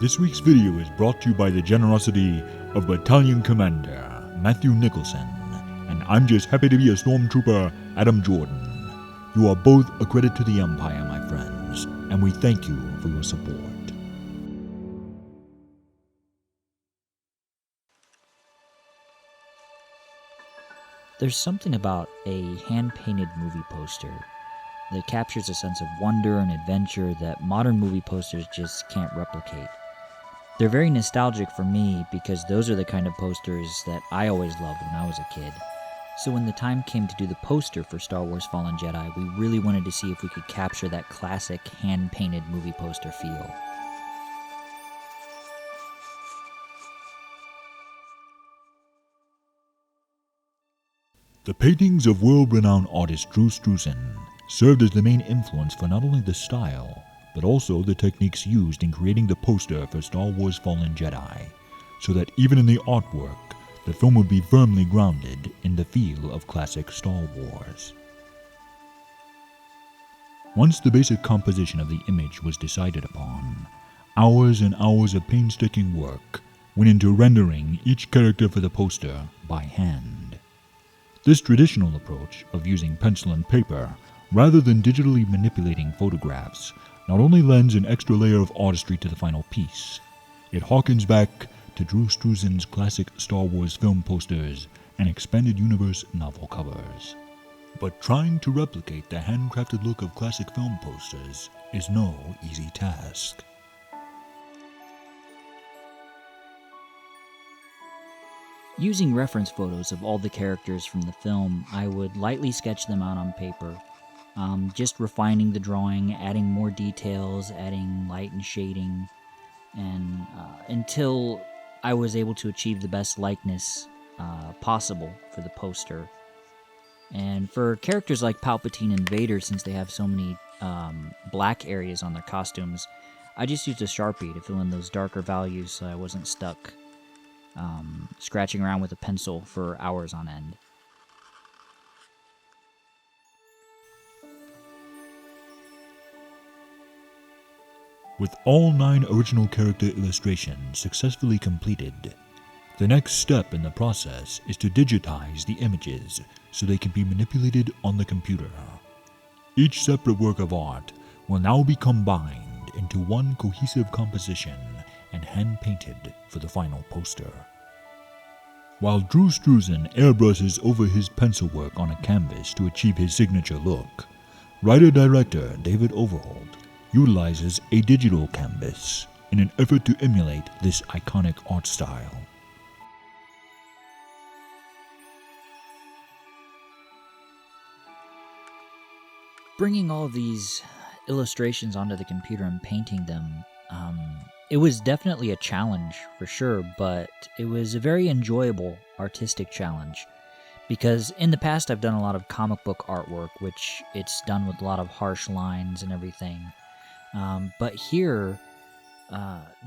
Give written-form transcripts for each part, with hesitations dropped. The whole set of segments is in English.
This week's video is brought to you by the generosity of Battalion Commander Matthew Nicholson, and I'm just happy to be a Stormtrooper, Adam Jordan. You are both a credit to the Empire, my friends, and we thank you for your support. There's something about a hand-painted movie poster that captures a sense of wonder and adventure that modern movie posters just can't replicate. They're very nostalgic for me because those are the kind of posters that I always loved when I was a kid. So when the time came to do the poster for Star Wars Fallen Jedi, we really wanted to see if we could capture that classic hand-painted movie poster feel. The paintings of world-renowned artist Drew Struzan served as the main influence for not only the style, but also the techniques used in creating the poster for Star Wars Fallen Jedi, so that even in the artwork, the film would be firmly grounded in the feel of classic Star Wars. Once the basic composition of the image was decided upon, hours and hours of painstaking work went into rendering each character for the poster by hand. This traditional approach of using pencil and paper rather than digitally manipulating photographs not only lends an extra layer of artistry to the final piece, it harkens back to Drew Struzan's classic Star Wars film posters and expanded universe novel covers. But trying to replicate the handcrafted look of classic film posters is no easy task. Using reference photos of all the characters from the film, I would lightly sketch them out on paper, just refining the drawing, adding more details, adding light and shading, and until I was able to achieve the best likeness possible for the poster. And for characters like Palpatine and Vader, since they have so many black areas on their costumes, I just used a Sharpie to fill in those darker values so I wasn't stuck scratching around with a pencil for hours on end. With all 9 original character illustrations successfully completed, the next step in the process is to digitize the images so they can be manipulated on the computer. Each separate work of art will now be combined into one cohesive composition and hand-painted for the final poster. While Drew Struzan airbrushes over his pencil work on a canvas to achieve his signature look, writer-director David Overholt utilizes a digital canvas in an effort to emulate this iconic art style. Bringing all of these illustrations onto the computer and painting them, it was definitely a challenge for sure, but it was a very enjoyable artistic challenge. Because in the past I've done a lot of comic book artwork, which it's done with a lot of harsh lines and everything. But here,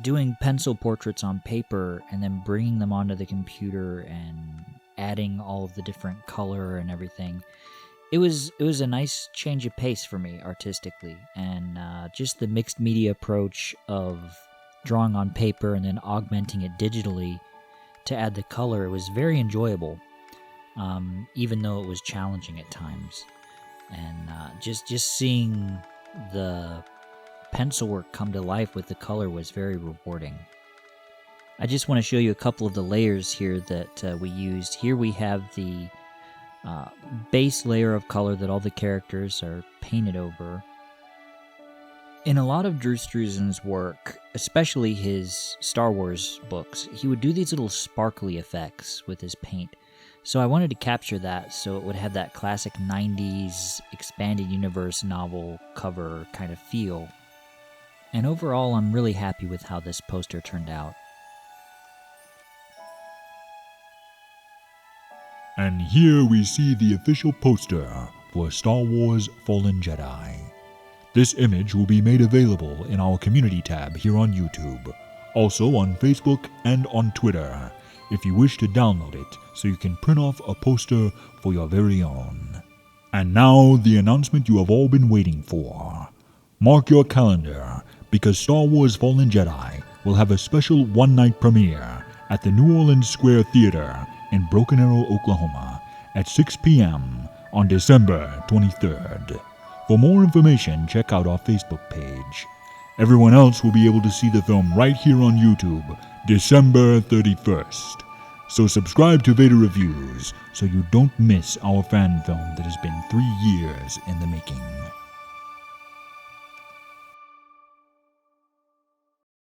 doing pencil portraits on paper and then bringing them onto the computer and adding all of the different color and everything, it was a nice change of pace for me artistically. And just the mixed media approach of drawing on paper and then augmenting it digitally to add the color, it was very enjoyable, even though it was challenging at times. And just seeing the pencil work come to life with the color was very rewarding. I just want to show you a couple of the layers here that we used. Here we have the base layer of color that all the characters are painted over. In a lot of Drew Struzan's work, especially his Star Wars books, he would do these little sparkly effects with his paint. So I wanted to capture that so it would have that classic 90s expanded universe novel cover kind of feel. And overall, I'm really happy with how this poster turned out. And here we see the official poster for Star Wars Fallen Jedi. This image will be made available in our community tab here on YouTube, also on Facebook and on Twitter, if you wish to download it so you can print off a poster for your very own. And now the announcement you have all been waiting for. Mark your calendar, because Star Wars Fallen Jedi will have a special one-night premiere at the New Orleans Square Theater in Broken Arrow, Oklahoma at 6 p.m. on December 23rd. For more information, check out our Facebook page. Everyone else will be able to see the film right here on YouTube, December 31st. So subscribe to Vader Reviews so you don't miss our fan film that has been 3 years in the making.